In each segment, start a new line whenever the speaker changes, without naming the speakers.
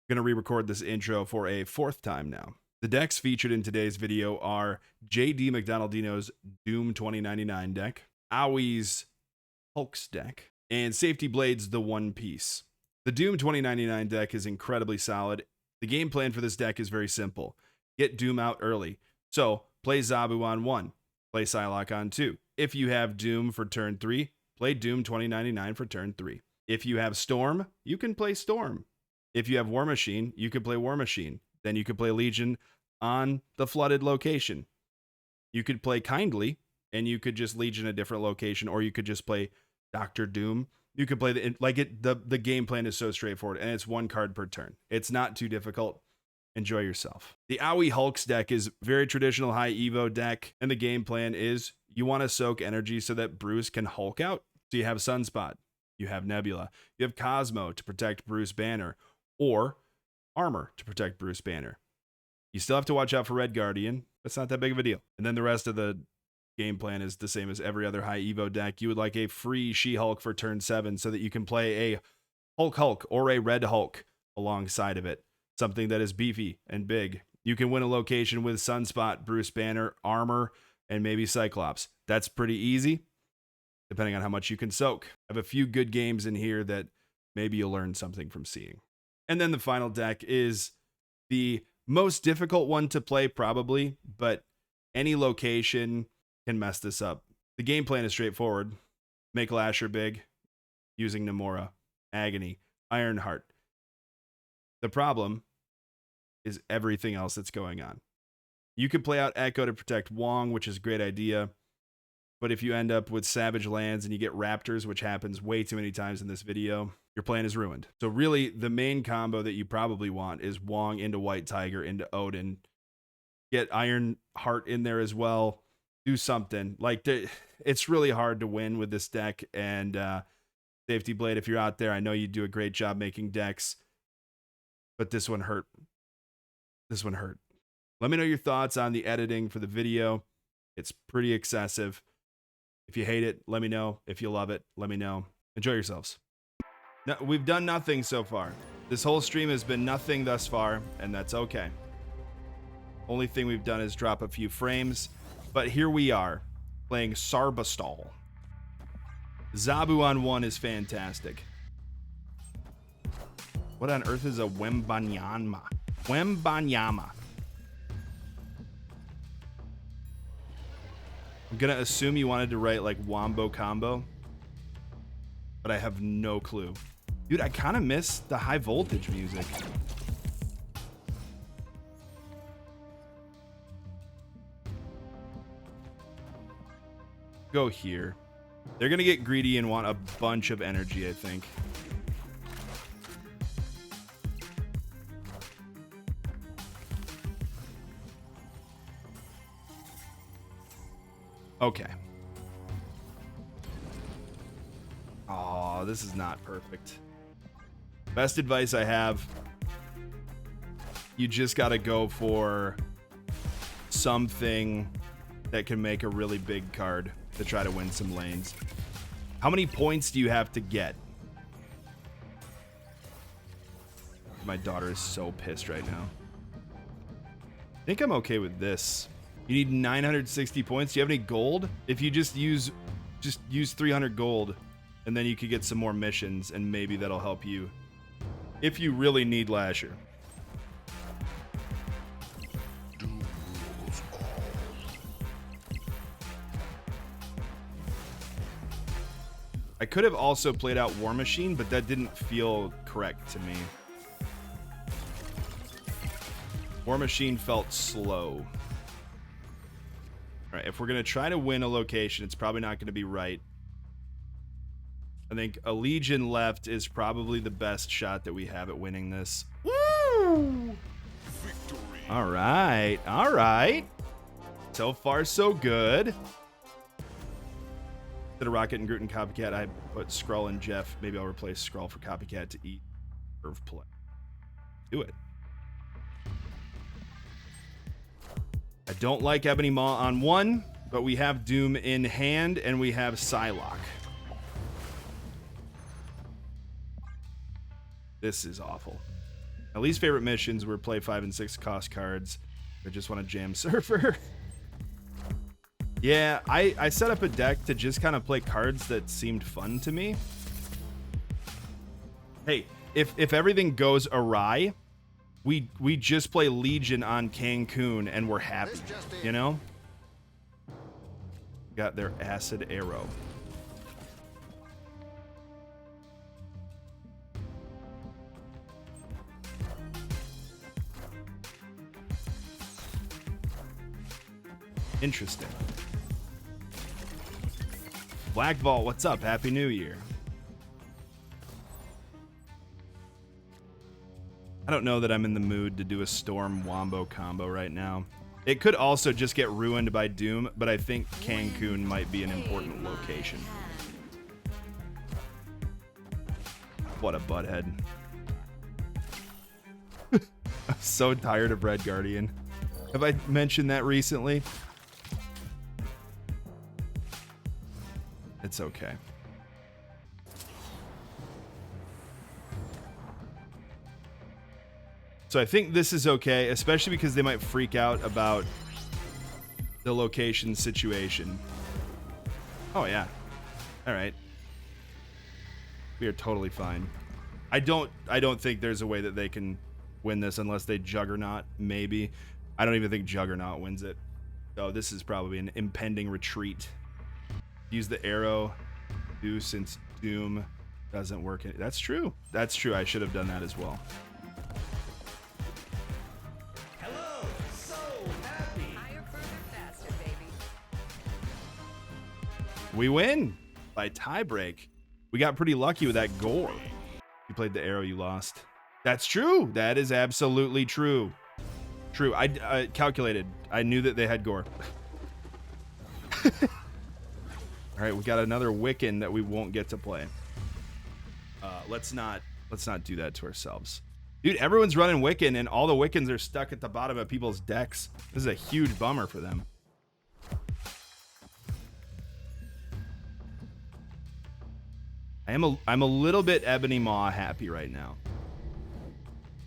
Going to re-record this intro for a fourth time now. The decks featured in today's video are JD McDonaldino's Doom 2099 deck, Owi's Hulks deck, and Safety Blade's The One Piece. The Doom 2099 deck is incredibly solid. The game plan for this deck is very simple. Get Doom out early. So, play Zabu on 1, play Psylocke on 2. If you have Doom for turn 3, play Doom 2099 for turn 3. If you have Storm, you can play Storm. If you have War Machine, you could play War Machine. Then you could play Legion on the flooded location. You could play Kindly, and you could just Legion a different location, or you could just play Doctor Doom. You could play the game plan is so straightforward, and it's 1 card per turn. It's not too difficult. Enjoy yourself. The Owi Hulks deck is very traditional high Evo deck, and the game plan is you want to soak energy so that Bruce can Hulk out. So you have Sunspot, you have Nebula, you have Cosmo to protect Bruce Banner, or Armor to protect Bruce Banner. You still have to watch out for Red Guardian. That's not that big of a deal. And then the rest of the game plan is the same as every other high Evo deck. You would like a free She-Hulk for turn 7 so that you can play a Hulk or a Red Hulk alongside of it. Something that is beefy and big. You can win a location with Sunspot, Bruce Banner, Armor, and maybe Cyclops. That's pretty easy, depending on how much you can soak. I have a few good games in here that maybe you'll learn something from seeing. And then the final deck is the most difficult one to play, probably, but any location can mess this up. The game plan is straightforward. Make Lasher big using Namora, Agony, Ironheart. The problem is everything else that's going on. You could play out Echo to protect Wong, which is a great idea. But if you end up with Savage Lands and you get Raptors, which happens way too many times in this video, your plan is ruined. So really, the main combo that you probably want is Wong into White Tiger into Odin. Get Ironheart in there as well. Do something. Like, it's really hard to win with this deck. And Safety Blade, if you're out there, I know you do a great job making decks. But this one hurt. This one hurt. Let me know your thoughts on the editing for the video. It's pretty excessive. If you hate it, let me know. If you love it, let me know. Enjoy yourselves. No, we've done nothing so far. This whole stream has been nothing thus far, and that's okay. Only thing we've done is drop a few frames, but here we are, playing Sarbastal. Zabu on 1 is fantastic. What on earth is a Wembanyama? Wembanyama. I'm gonna assume you wanted to write like Wombo Combo, but I have no clue. Dude, I kind of miss the high voltage music. Go here. They're gonna get greedy and want a bunch of energy, I think. Okay. Oh, this is not perfect. Best advice I have, you just got to go for something that can make a really big card to try to win some lanes. How many points do you have to get? My daughter is so pissed right now. I think I'm okay with this. You need 960 points. Do you have any gold? If you just use 300 gold, and then you could get some more missions, and maybe that'll help you if you really need Lasher. I could have also played out War Machine, but that didn't feel correct to me. War Machine felt slow. All right, if we're going to try to win a location, it's probably not going to be right. I think a Legion left is probably the best shot that we have at winning this. Woo! Victory. All right. All right. So far, so good. Instead of Rocket and Groot and Copycat, I put Skrull and Jeff. Maybe I'll replace Skrull for Copycat to eat curve play. Do it. I don't like Ebony Maw on 1, but we have Doom in hand, and we have Psylocke. This is awful. My least favorite missions were play 5 and 6 cost cards. I just want to jam Surfer. Yeah, I set up a deck to just kind of play cards that seemed fun to me. Hey, if everything goes awry, we just play Legion on Cancun and we're happy, you know? Got their acid arrow. Interesting. Black Vault, what's up? Happy New Year. I don't know that I'm in the mood to do a Storm Wombo combo right now. It could also just get ruined by Doom, but I think Cancun might be an important location. What a butthead. I'm so tired of Red Guardian. Have I mentioned that recently? It's okay. So I think this is okay, especially because they might freak out about the location situation. Oh yeah. All right. We are totally fine. I don't think there's a way that they can win this unless they Juggernaut, maybe. I don't even think Juggernaut wins it. So this is probably an impending retreat. Use the arrow, do since Doom doesn't work. That's true. That's true. I should have done that as well.
Hello, so happy.
Higher, further, faster, baby.
We win by tiebreak. We got pretty lucky with that gore. You played the arrow, you lost. That's true. That is absolutely true. True. I calculated. I knew that they had gore. All right, we got another Wiccan that we won't get to play. Let's not do that to ourselves. Dude, everyone's running Wiccan and all the Wiccans are stuck at the bottom of people's decks. This is a huge bummer for them. I'm a little bit Ebony Maw happy right now.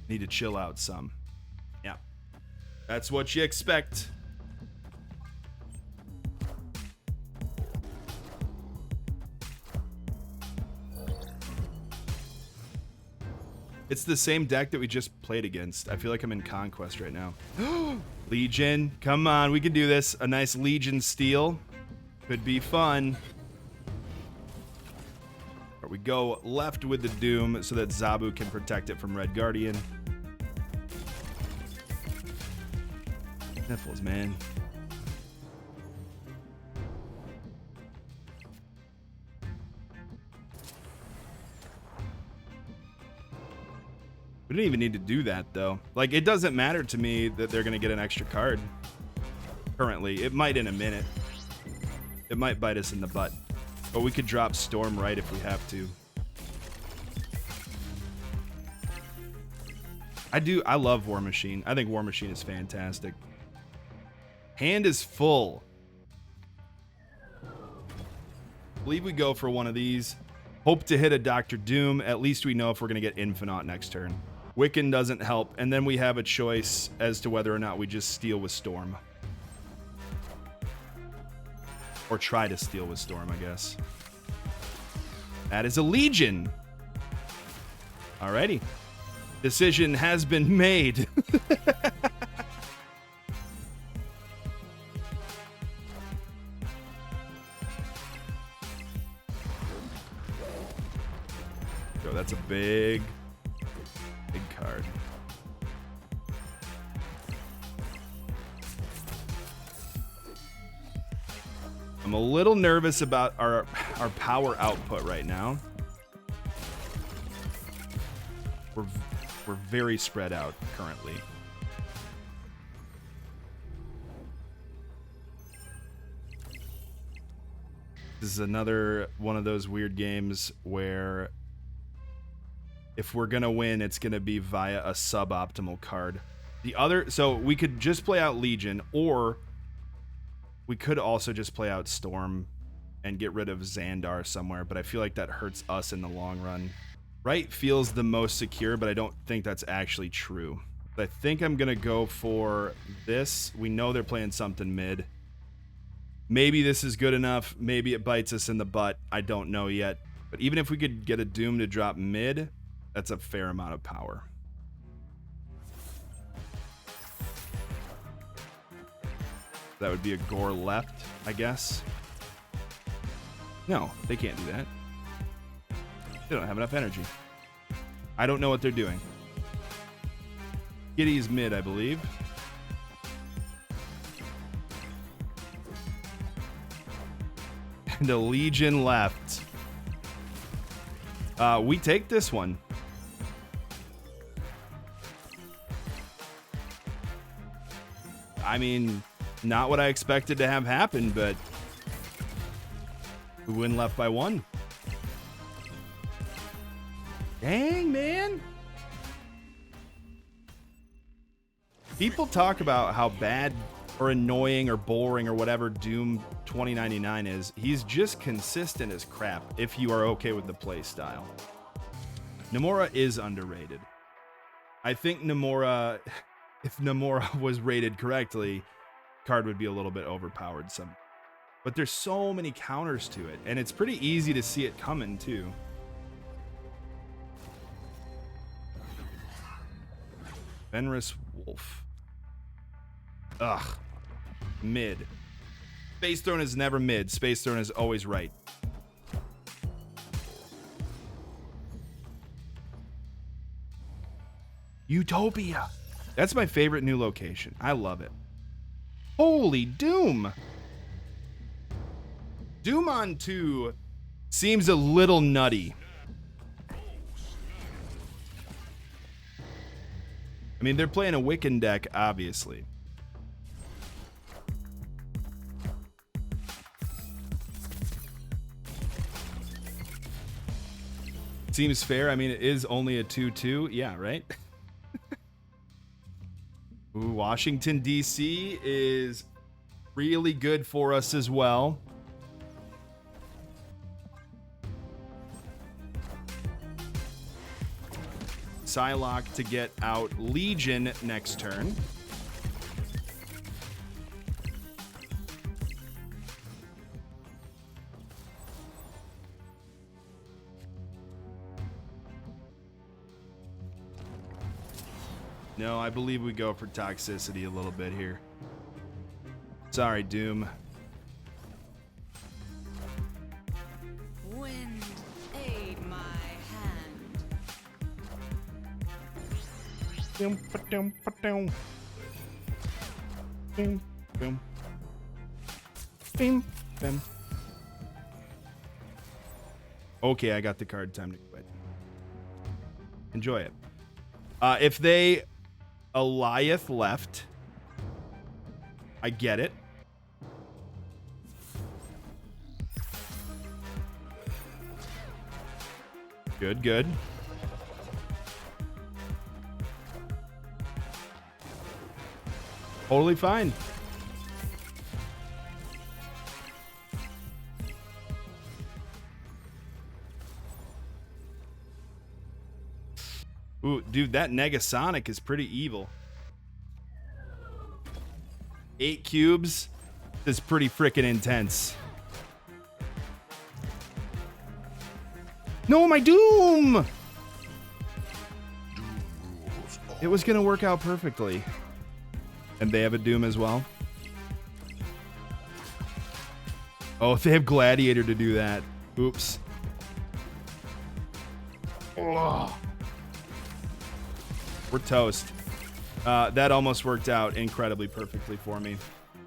Need to chill out some. Yeah. That's what you expect. It's the same deck that we just played against. I feel like I'm in Conquest right now. Legion, come on, we can do this. A nice Legion steal. Could be fun. Or we go left with the Doom so that Zabu can protect it from Red Guardian. Sniffles, man. We didn't even need to do that, though. Like, it doesn't matter to me that they're going to get an extra card. Currently. It might in a minute. It might bite us in the butt. But we could drop Storm right if we have to. I love War Machine. I think War Machine is fantastic. Hand is full. I believe we go for one of these. Hope to hit a Dr. Doom. At least we know if we're going to get Infinite next turn. Wiccan doesn't help, and then we have a choice as to whether or not we just steal with Storm. Or try to steal with Storm, I guess. That is a Legion. Alrighty. Decision has been made. Yo, that's a big card. I'm a little nervous about our power output right now. We're very spread out currently. This is another one of those weird games where if we're gonna win, it's gonna be via a suboptimal card. So we could just play out Legion, or we could also just play out Storm and get rid of Xandar somewhere, but I feel like that hurts us in the long run. Right feels the most secure, but I don't think that's actually true. I think I'm going to go for this. We know they're playing something mid. Maybe this is good enough. Maybe it bites us in the butt. I don't know yet. But even if we could get a Doom to drop mid, that's a fair amount of power. That would be a Gore left, I guess. No, they can't do that. They don't have enough energy. I don't know what they're doing. Kitty's mid, I believe. And a Legion left. We take this one. I mean, not what I expected to have happen, but we win left by 1. Dang, man. People talk about how bad or annoying or boring or whatever Doom 2099 is. He's just consistent as crap if you are okay with the play style. Nomura is underrated. I think Nomura, if Nomura was rated correctly, card would be a little bit overpowered some. But there's so many counters to it, and it's pretty easy to see it coming too. Fenris Wolf. Ugh. Mid. Space Throne is never mid. Space Throne is always right. Utopia. That's my favorite new location. I love it. Holy Doom. Doom on 2 seems a little nutty. I mean, they're playing a Wiccan deck, obviously. Seems fair. I mean, it is only a 2-2. Yeah, right? Ooh, Washington, D.C. is really good for us as well. Psylocke to get out Legion next turn. No, I believe we go for toxicity a little bit here. Sorry, Doom.
Wind, aid my hand.
Okay, I got the card. Time to quit. Enjoy it. If they Eliath left, I get it. Good, good. Totally fine. Ooh, dude, that Negasonic is pretty evil. 8 cubes is pretty freaking intense. No, my Doom! It was gonna work out perfectly. And they have a Doom as well. Oh, they have Gladiator to do that. Oops. Oh. We're toast. That almost worked out incredibly perfectly for me.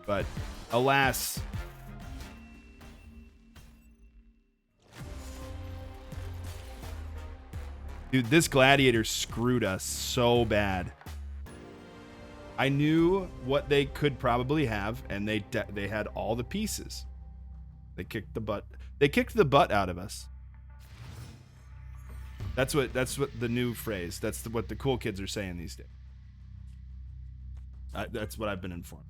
But alas. Dude, this Gladiator screwed us so bad. I knew what they could probably have, and they had all the pieces. They kicked the butt. They kicked the butt out of us. That's what the new phrase. That's what the cool kids are saying these days. That's what I've been informed.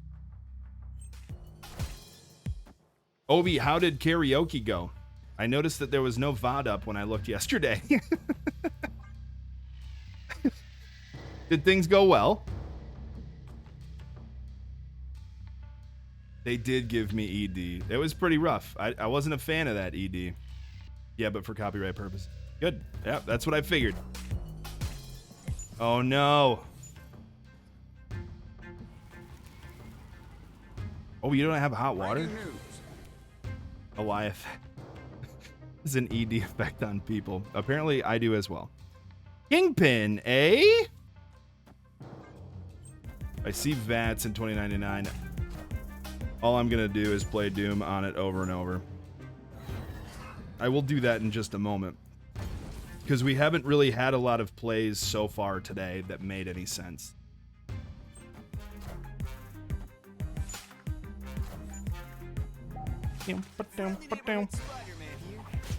Obi, how did karaoke go? I noticed that there was no VOD up when I looked yesterday. Did things go well? They did give me ED. It was pretty rough. I wasn't a fan of that ED. Yeah, but for copyright purposes. Good. Yeah, that's what I figured. Oh, no. Oh, you don't have hot water? Goliath. This is an ED effect on people. Apparently, I do as well. Kingpin, eh? I see VATS in 2099. All I'm going to do is play Doom on it over and over. I will do that in just a moment. Because we haven't really had a lot of plays so far today that made any sense.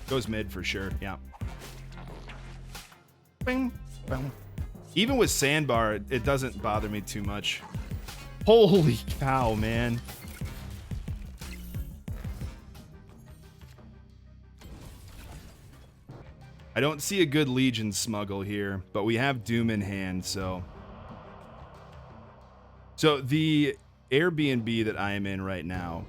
Goes mid for sure, yeah. Bing, bing. Even with sandbar, it doesn't bother me too much. Holy cow, man. I don't see a good Legion smuggle here, but we have Doom in hand, so... So the Airbnb that I am in right now,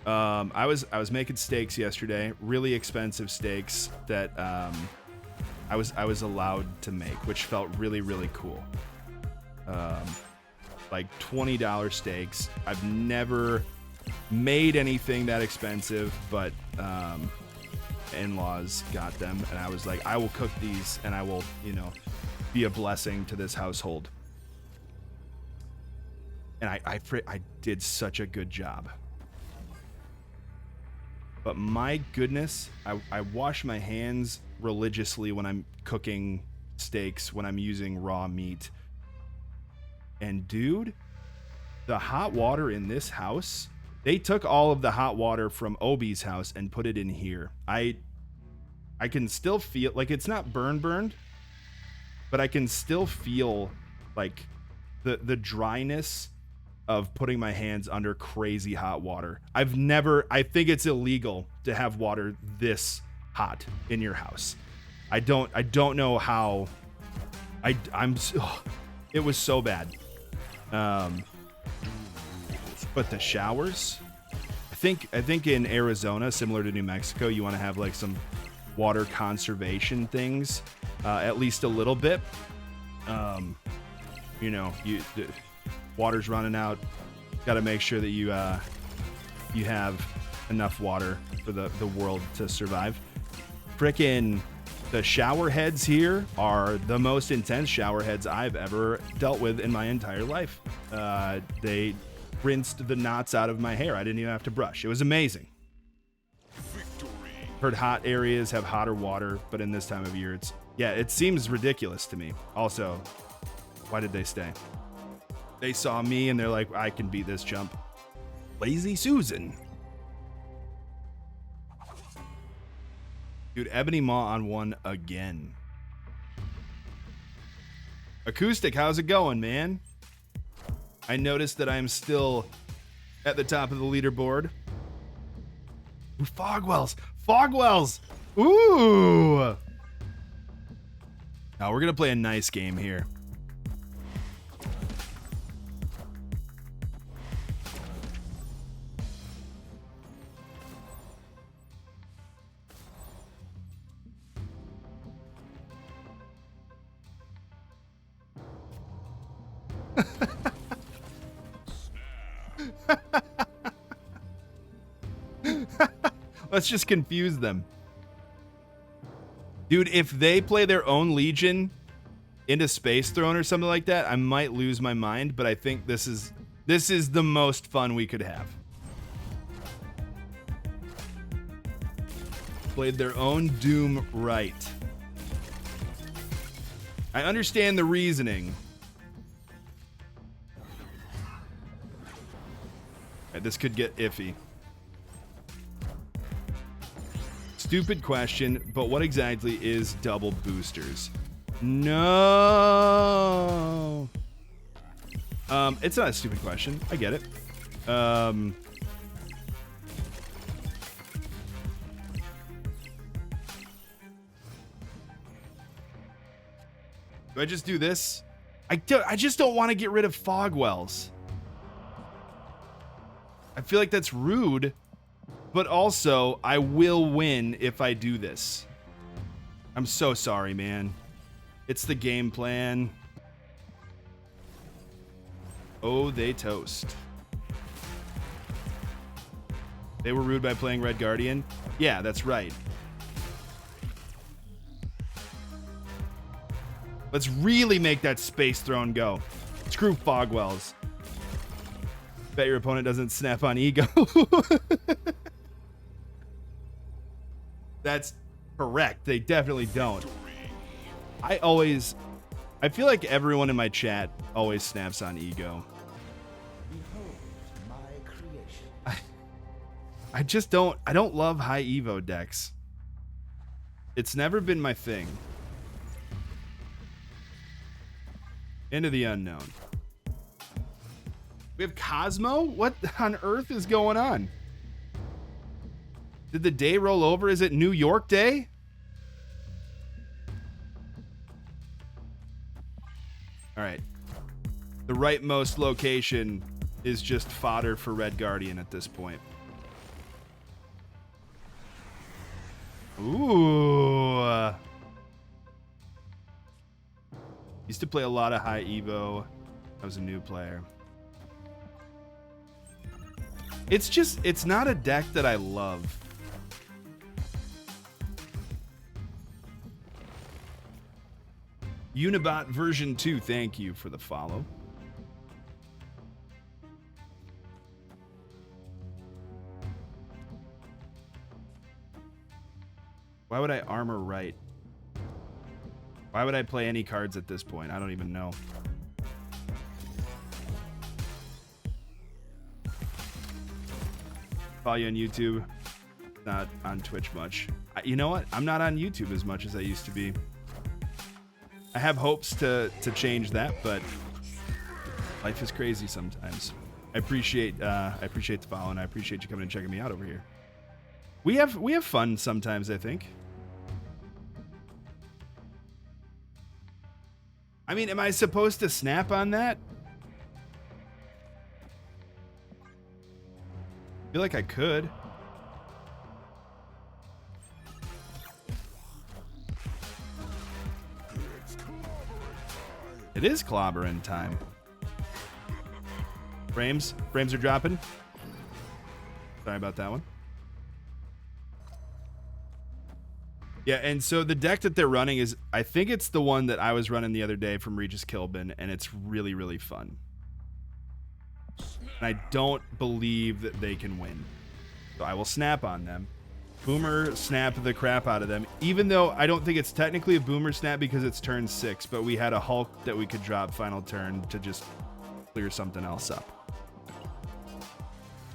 I was making steaks yesterday, really expensive steaks that I was allowed to make, which felt really, really cool. Like $20 steaks. I've never made anything that expensive, but in-laws got them, and I was like, I will cook these, and I will, you know, be a blessing to this household. And I did such a good job. But my goodness, I wash my hands religiously when I'm cooking steaks, when I'm using raw meat. And dude, the hot water in this house, they took all of the hot water from Obi's house and put it in here. I can still feel, like, it's not burned, but I can still feel like the dryness of putting my hands under crazy hot water. I think it's illegal to have water this hot in your house. I don't know how. It was so bad. But the showers, I think in Arizona, similar to New Mexico, you want to have like some water conservation things, at least a little bit. You know, water's running out. Got to make sure that you have enough water for the world to survive. Frickin' the shower heads here are the most intense shower heads I've ever dealt with in my entire life. They rinsed the knots out of my hair. I didn't even have to brush. It was amazing. Victory. Heard hot areas have hotter water, but in this time of year, it seems ridiculous to me. Also, why did they stay? They saw me and they're like, I can beat this chump. Lazy Susan. Dude, Ebony Maw on one again. Acoustic, how's it going, man? I noticed that I'm still at the top of the leaderboard. Ooh, Fogwells. Fogwells. Ooh. Now we're going to play a nice game here. Let's just confuse them. Dude, if they play their own Legion into Space Throne or something like that, I might lose my mind, but I think this is the most fun we could have. Played their own Doom right. I understand the reasoning. Right, this could get iffy. Stupid question, but what exactly is double boosters? No. It's not a stupid question. I get it. Do I just do this? I just don't want to get rid of fog wells. I feel like that's rude, but also I will win if I do this. I'm so sorry, man. It's the game plan. Oh, they toast. They were rude by playing Red Guardian? Yeah, that's right. Let's really make that Space Throne go. Screw Fogwells. Bet your opponent doesn't snap on ego. That's correct. They definitely don't. I feel like everyone in my chat always snaps on ego.
Behold my creation.
I don't love high Evo decks. It's never been my thing. Into the unknown. We have Cosmo? What on earth is going on? Did the day roll over? Is it New York Day? All right. The rightmost location is just fodder for Red Guardian at this point. Ooh. Used to play a lot of high Evo. I was a new player. It's not a deck that I love. Unibot version 2, thank you for the follow. Why would I armor right? Why would I play any cards at this point? I don't even know. Follow you on YouTube. Not on Twitch much. You know what? I'm not on YouTube as much as I used to be. I have hopes to change that, but life is crazy sometimes. I appreciate the follow, and I appreciate you coming and checking me out over here. We have fun sometimes, I think. I mean, am I supposed to snap on that? I feel like I could. It is clobbering time. Frames are dropping. Sorry about that one. Yeah, and so the deck that they're running is, I think it's the one that I was running the other day from Regis Kilbin, and it's really, really fun. And I don't believe that they can win. So I will snap on them. Boomer snap the crap out of them, even though I don't think it's technically a boomer snap because it's turn 6, but we had a Hulk that we could drop final turn to just clear something else up.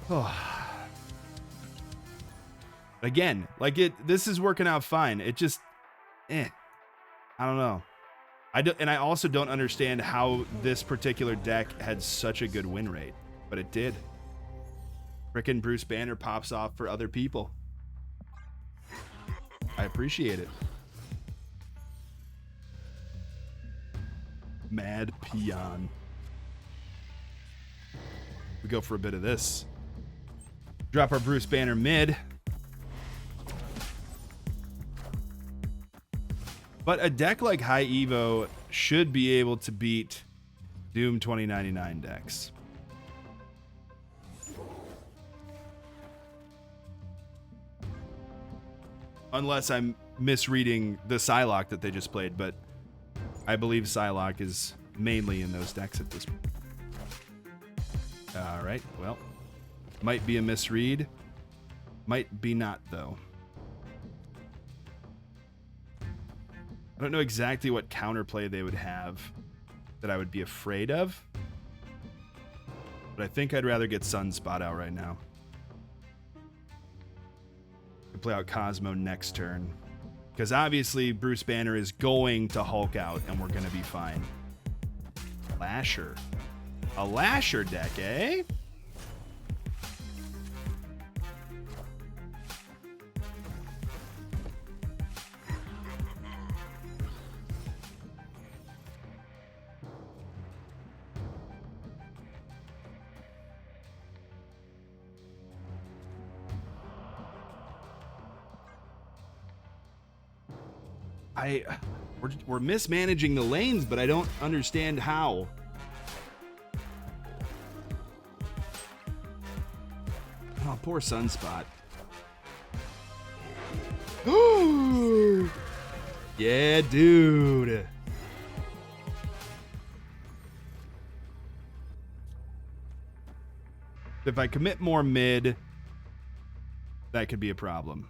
Oh. Again, like this is working out fine. It just, I don't know. And I also don't understand how this particular deck had such a good win rate, but it did. Frickin' Bruce Banner pops off for other people. I appreciate it. Mad Peon. We go for a bit of this. Drop our Bruce Banner mid. But a deck like High Evo should be able to beat Doom 2099 decks. Unless I'm misreading the Psylocke that they just played, but I believe Psylocke is mainly in those decks at this point. All right, well, might be a misread. Might be not, though. I don't know exactly what counterplay they would have that I would be afraid of, but I think I'd rather get Sunspot out right now. Could play out Cosmo next turn, because obviously Bruce Banner is going to Hulk out, and we're going to be fine. Lasher. A Lasher deck, eh? we're mismanaging the lanes, but I don't understand how. Oh, poor Sunspot. Yeah, dude. If I commit more mid, that could be a problem.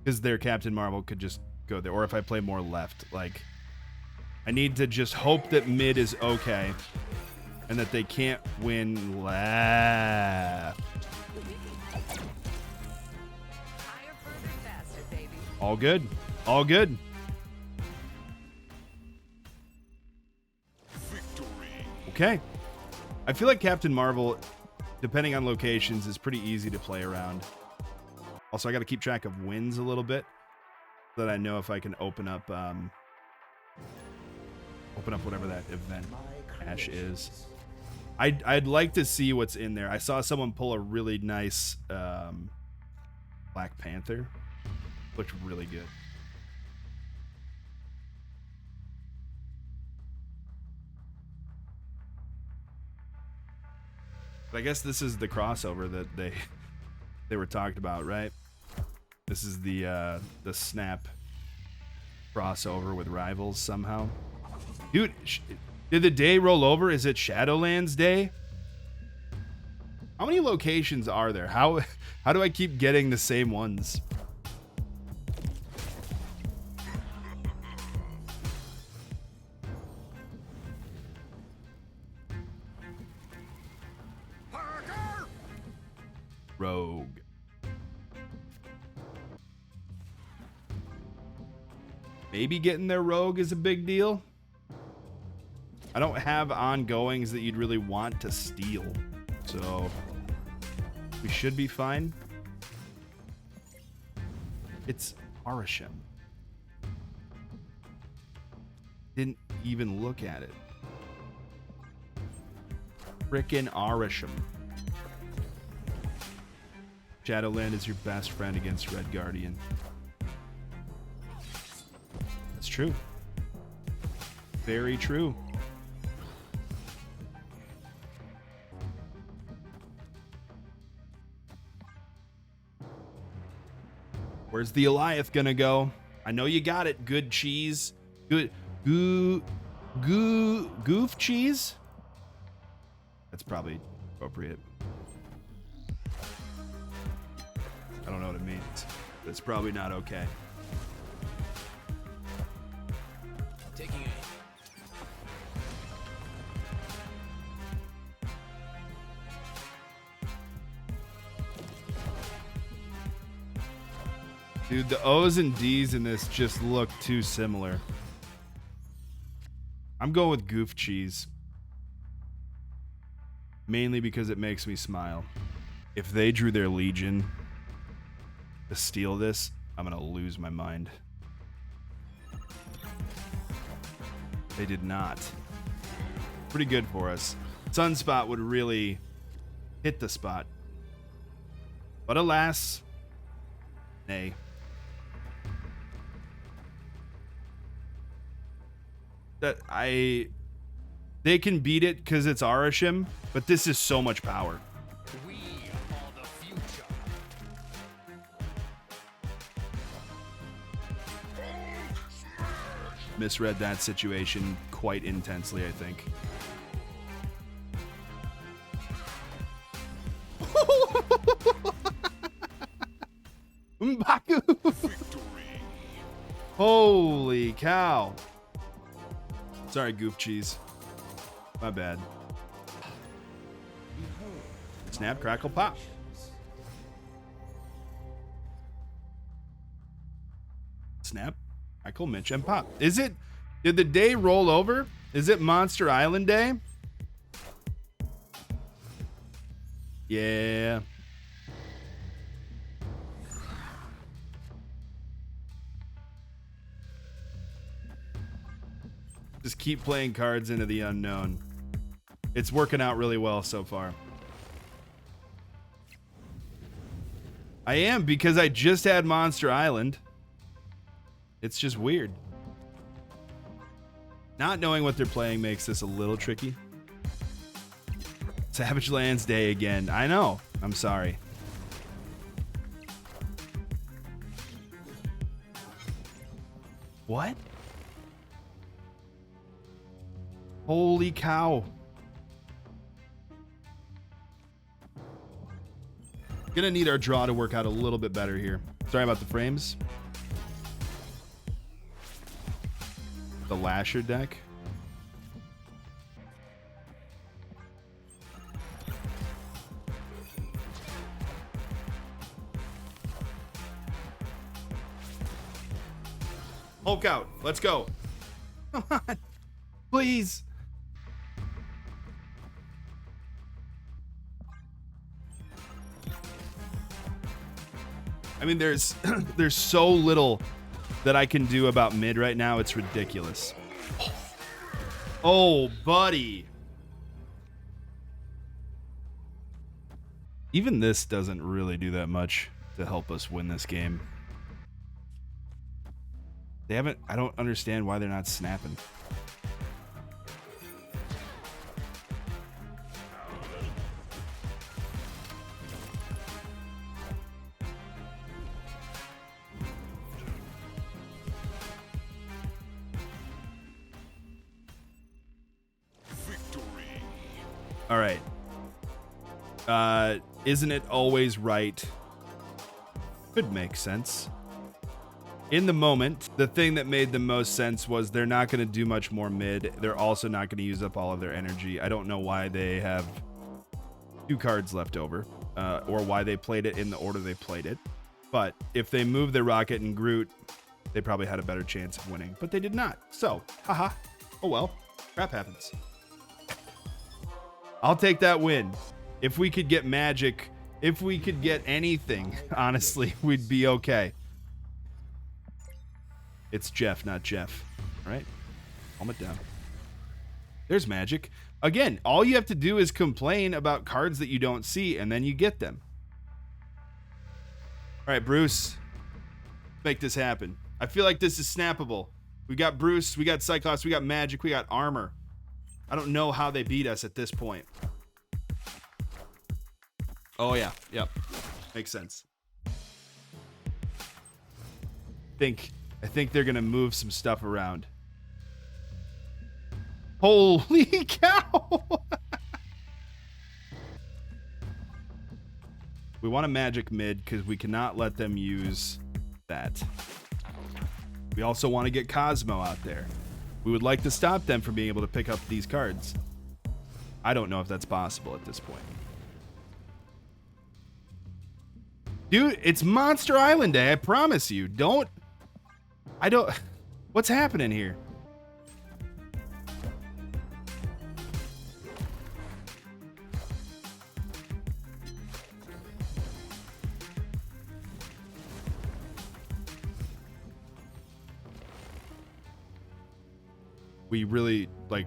Because their Captain Marvel could just go there. Or if I play more left, like, I need to just hope that mid is okay. And that they can't win left.
Higher, further, faster, baby.
All good. All good.
Victory.
Okay. I feel like Captain Marvel, depending on locations, is pretty easy to play around. Also, I got to keep track of wins a little bit so that I know if I can open up whatever that event cache is. I'd like to see what's in there. I saw someone pull a really nice Black Panther. Looked really good. But I guess this is the crossover that they were talked about, right? This is the Snap crossover with Rivals somehow. Dude, did the day roll over? Is it Shadowlands Day? How many locations are there? How do I keep getting the same ones? Rogue. Maybe getting their Rogue is a big deal. I don't have ongoings that you'd really want to steal, so we should be fine. It's Arisham. Didn't even look at it. Frickin' Arisham. Shadowland is your best friend against Red Guardian. That's true. Very true. Where's the Eliath gonna go? I know you got it. Good cheese. Good goof cheese? That's probably appropriate. I don't know what it means. It's probably not okay.
Taking aim.
Dude, the O's and D's in this just look too similar. I'm going with goof cheese. Mainly because it makes me smile. If they drew their Legion to steal this, I'm gonna lose my mind. They did not. Pretty good for us. Sunspot would really hit the spot. But alas, nay. They can beat it because it's Arisham, but this is so much power.
We are the future.
Misread that situation quite intensely, I think. M'Baku!
Victory.
Holy cow. Sorry, goof cheese. My bad. Snap, crackle, pop. Snap, crackle, Mitch, and pop. Is it? Did the day roll over? Is it Monster Island Day? Yeah. Just keep playing cards into the unknown. It's working out really well so far. I am, because I just had Monster Island. It's just weird. Not knowing what they're playing makes this a little tricky. Savage Lands Day again. I know. I'm sorry. What? Holy cow. Gonna need our draw to work out a little bit better here. Sorry about the frames. The Lasher deck. Hulk out. Let's go. Come on. Please. I mean, there's there's so little that I can do about mid right now. It's ridiculous. Oh, buddy. Even this doesn't really do that much to help us win this game. They haven't... I don't understand why they're not snapping.
Victory.
All right. Isn't it always right? Could make sense. In the moment, the thing that made the most sense was they're not going to do much more mid. They're also not going to use up all of their energy. I don't know why they have 2 cards left over, or why they played it in the order they played it. But if they moved their Rocket and Groot, they probably had a better chance of winning. But they did not. So, haha. Oh well. Crap happens. I'll take that win. If we could get magic, if we could get anything, honestly, we'd be okay. It's Jeff, not Jeff. All right? Calm it down. There's magic. Again, all you have to do is complain about cards that you don't see, and then you get them. All right, Bruce. Make this happen. I feel like this is snappable. We got Bruce, we got Cyclops, we got magic, we got armor. I don't know how they beat us at this point. Oh, yeah. Yep. Makes sense. I think they're going to move some stuff around. Holy cow! We want a magic mid because we cannot let them use that. We also want to get Cosmo out there. We would like to stop them from being able to pick up these cards. I don't know if that's possible at this point. Dude, it's Monster Island Day, I promise you. What's happening here?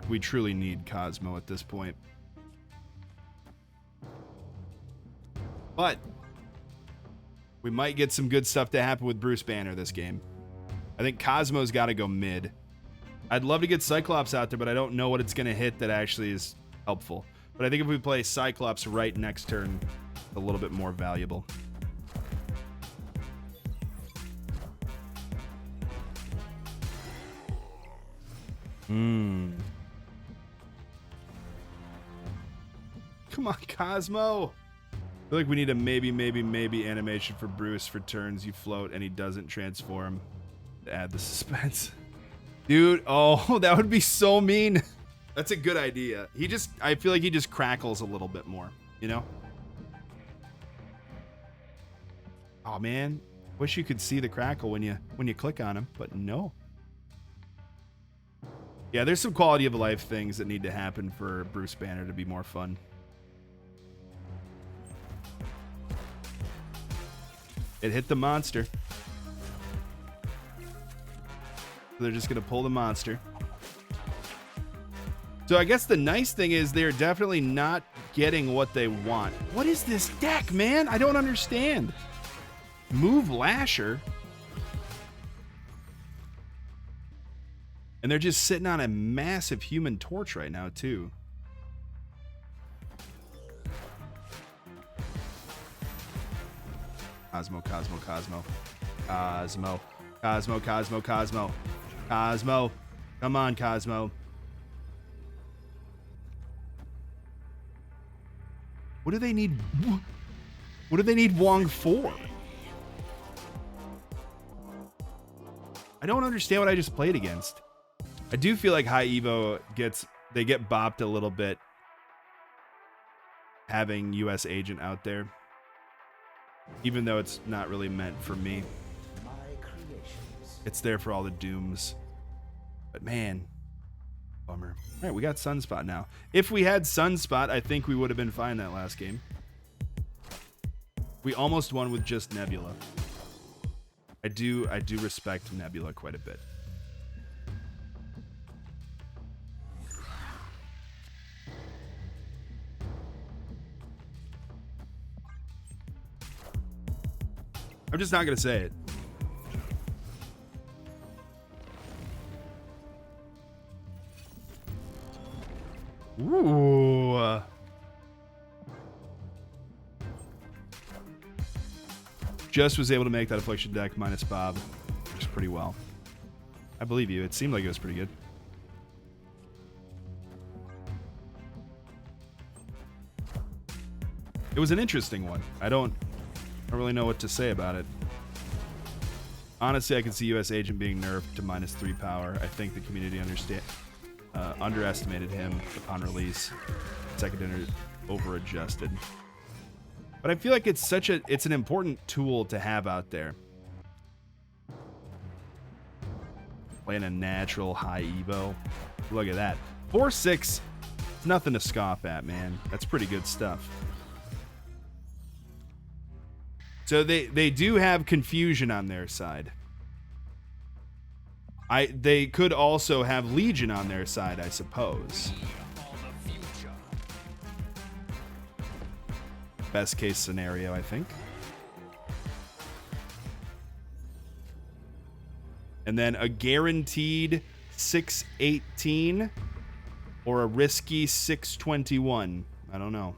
We truly need Cosmo at this point. But we might get some good stuff to happen with Bruce Banner this game. I think Cosmo's got to go mid. I'd love to get Cyclops out there, but I don't know what it's going to hit that actually is helpful. But I think if we play Cyclops right next turn, it's a little bit more valuable. Come on, Cosmo. I feel like we need a maybe animation for Bruce for turns you float and he doesn't transform to add the suspense. Dude, oh, that would be so mean. That's a good idea. I feel like he just crackles a little bit more, you know? Oh man, wish you could see the crackle when you click on him, but no. Yeah, there's some quality of life things that need to happen for Bruce Banner to be more fun. It hit the monster. So they're just going to pull the monster. So I guess the nice thing is they're definitely not getting what they want. What is this deck, man? I don't understand. Move Lasher. And they're just sitting on a massive human torch right now, too. Cosmo, Cosmo, Cosmo. Cosmo. Cosmo, Cosmo, Cosmo. Cosmo. Come on, Cosmo. What do they need? What do they need Wong for? I don't understand what I just played against. I do feel like High Evo they get bopped a little bit having US Agent out there. Even though it's not really meant for me. It's there for all the dooms. But man, bummer. All right, we got Sunspot now. If we had Sunspot, I think we would have been fine that last game. We almost won with just Nebula. I do respect Nebula quite a bit. I'm just not gonna say it. Ooh. Just was able to make that Affliction deck minus Bob, which is pretty well. I believe you. It seemed like it was pretty good. It was an interesting one. I don't really know what to say about it. Honestly, I can see US Agent being nerfed to -3 power. I think the community underestimated him upon release. Second over-adjusted. But I feel like it's an important tool to have out there. Playing a natural high Evo. Look at that. 4-6. It's nothing to scoff at, man. That's pretty good stuff. So they do have confusion on their side. They could also have Legion on their side, I suppose. Best case scenario, I think. And then a guaranteed 618 or a risky 621. I don't know.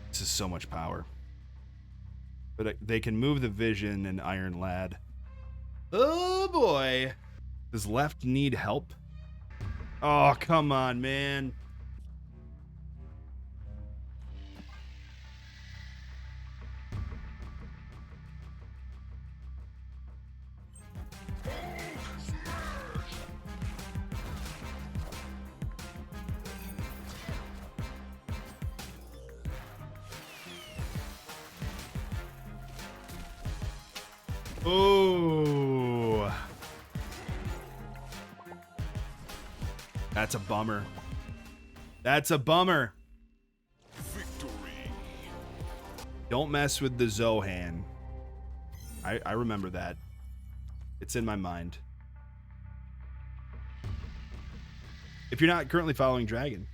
This is so much power. But they can move the Vision and Iron Lad. Oh boy. Does left need help? Oh, come on, man. Oh, that's a bummer. That's a bummer.
Victory.
Don't mess with the Zohan. I remember that. It's in my mind. If you're not currently following Dragon,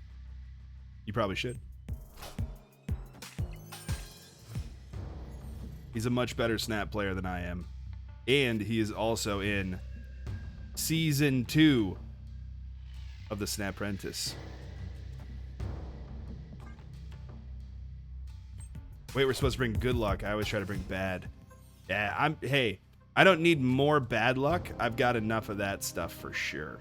you probably should. He's a much better Snap player than I am. And he is also in Season 2 of the Snap Prentice. Wait, we're supposed to bring good luck. I always try to bring bad. Yeah, hey, I don't need more bad luck. I've got enough of that stuff for sure.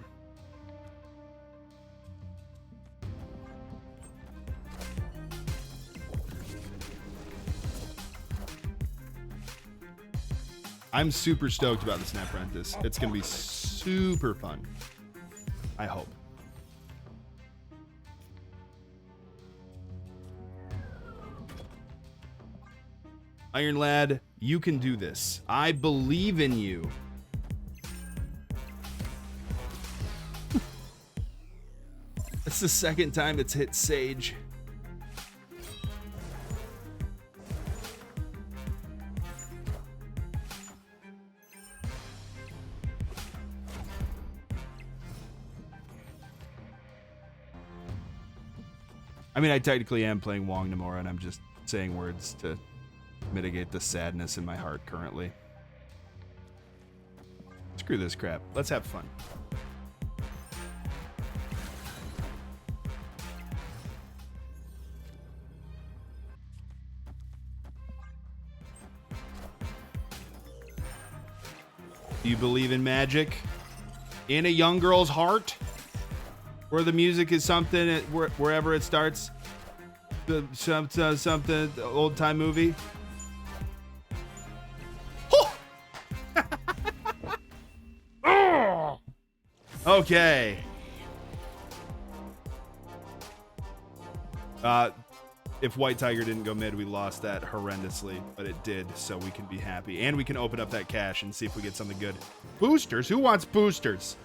I'm super stoked about the Snap Prentice. It's going to be super fun. I hope. Iron Lad, you can do this. I believe in you. That's the second time it's hit Sage. I mean, I technically am playing Wong Namora, and I'm just saying words to mitigate the sadness in my heart currently. Screw this crap. Let's have fun. Do you believe in magic? In a young girl's heart? Where the music is something, wherever it starts? Something, old time movie? Okay. If White Tiger didn't go mid, we lost that horrendously, but it did, so we can be happy. And we can open up that cash and see if we get something good. Boosters? Who wants boosters?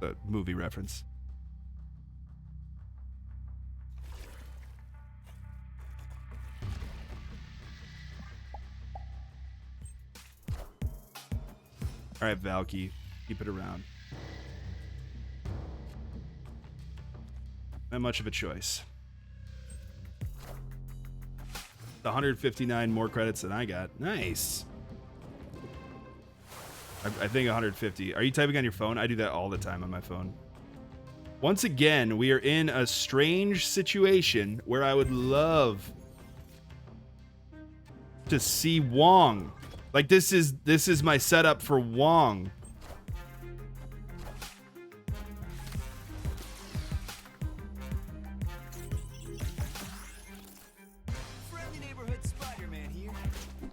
A movie reference. All right, Valky, keep it around. Not much of a choice. The 159 more credits than I got. Nice. I think 150. Are you typing on your phone? I do that all the time on my phone. Once again, we are in a strange situation where I would love to see Wong. Like this is my setup for Wong.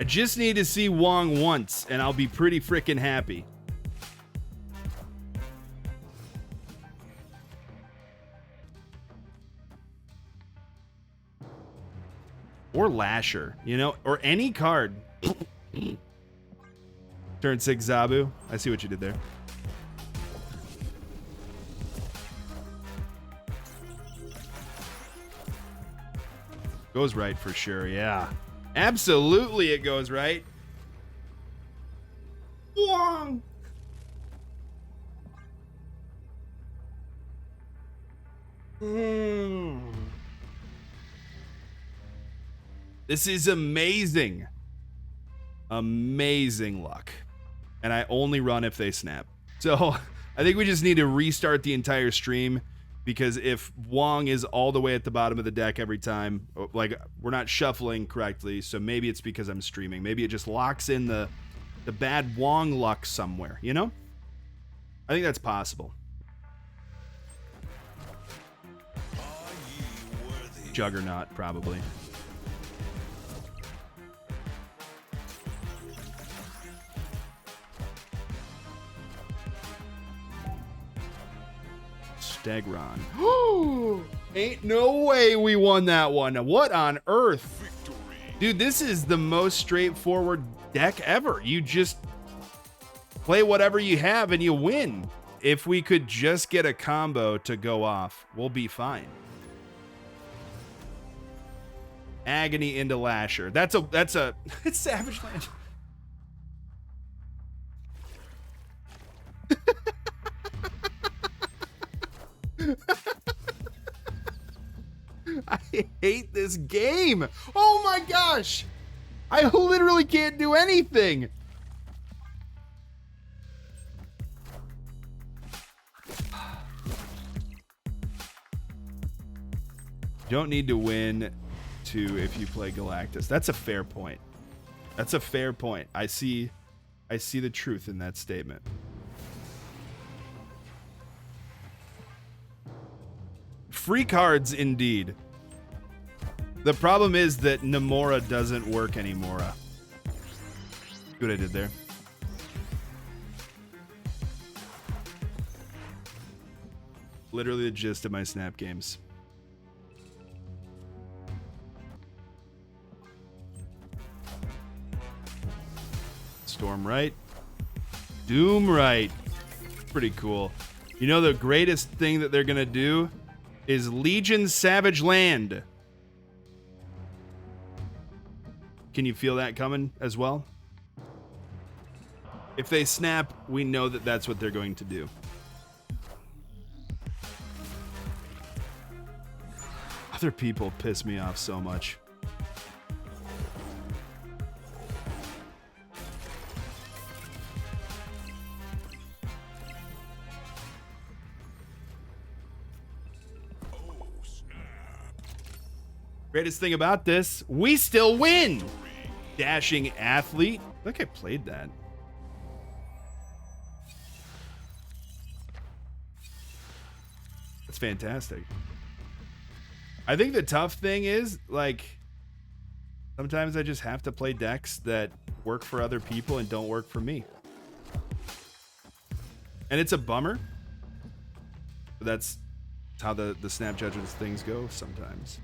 I just need to see Wong once, and I'll be pretty freaking happy. Or Lasher, you know, or any card. Turn 6 Zabu. I see what you did there. Goes right for sure, yeah. Absolutely it goes right. Wong. This is amazing. Amazing luck. And I only run if they snap. So I think we just need to restart the entire stream, because if Wong is all the way at the bottom of the deck every time, like we're not shuffling correctly, so maybe it's because I'm streaming. Maybe it just locks in the bad Wong luck somewhere, you know? I think that's possible. Juggernaut, probably. Stegron. Ain't no way we won that one. What on earth?
Victory.
Dude, this is the most straightforward deck ever. You just play whatever you have and you win. If we could just get a combo to go off, we'll be fine. Agony into Lasher. That's it's Savage Land. I hate this game. Oh my gosh. I literally can't do anything. Don't need to win to if you play Galactus. That's a fair point. That's a fair point. I see the truth in that statement. Free cards indeed. The problem is that Namora doesn't work anymore. See what I did there? Literally the gist of my Snap games. Storm right. Doom right. Pretty cool. You know the greatest thing that they're gonna do is Legion Savage Land. Can you feel that coming as well? If they snap, we know that that's what they're going to do. Other people piss me off so much. Greatest thing about this, we still win. Dashing athlete. I think I played that. That's fantastic. I think the tough thing is, like, sometimes I just have to play decks that work for other people and don't work for me. And it's a bummer. But that's how the snap judgments things go sometimes.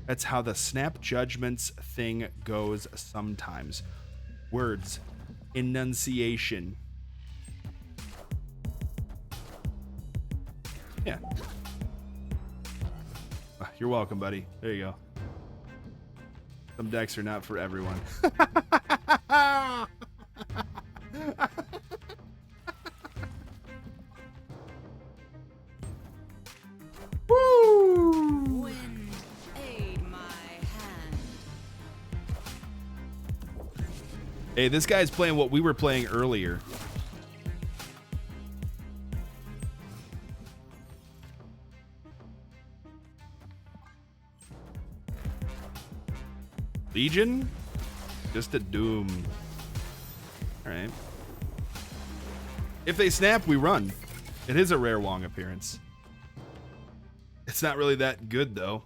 That's how the snap judgments thing goes sometimes. Words. Enunciation. Yeah. You're welcome, buddy. There you go. Some decks are not for everyone. Woo!
Wind, aid my hand.
Hey, this guy's playing what we were playing earlier. Legion? Just a Doom. Alright. If they snap, we run. It is a rare Wong appearance. It's not really that good, though.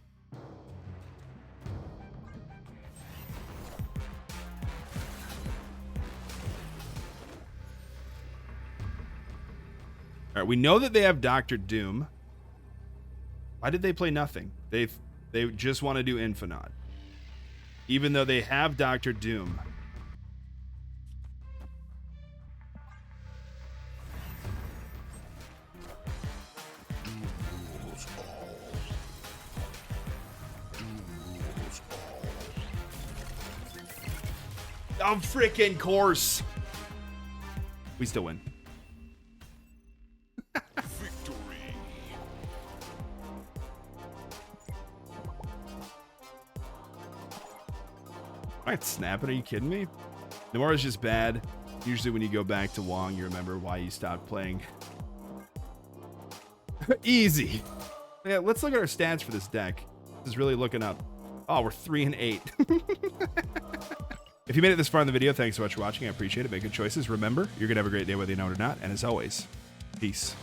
Alright, we know that they have Dr. Doom. Why did they play nothing? They just want to do Infinite. Even though they have Dr. Doom. Of freaking course. We still win.
Victory.
I'm not snapping. Are you kidding me? Nomura's just bad. Usually when you go back to Wong, you remember why you stopped playing. Easy. Yeah, let's look at our stats for this deck. This is really looking up. Oh, we're 3-8. If you made it this far in the video, thanks so much for watching. I appreciate it. Make good choices. Remember, you're going to have a great day whether you know it or not. And as always, peace.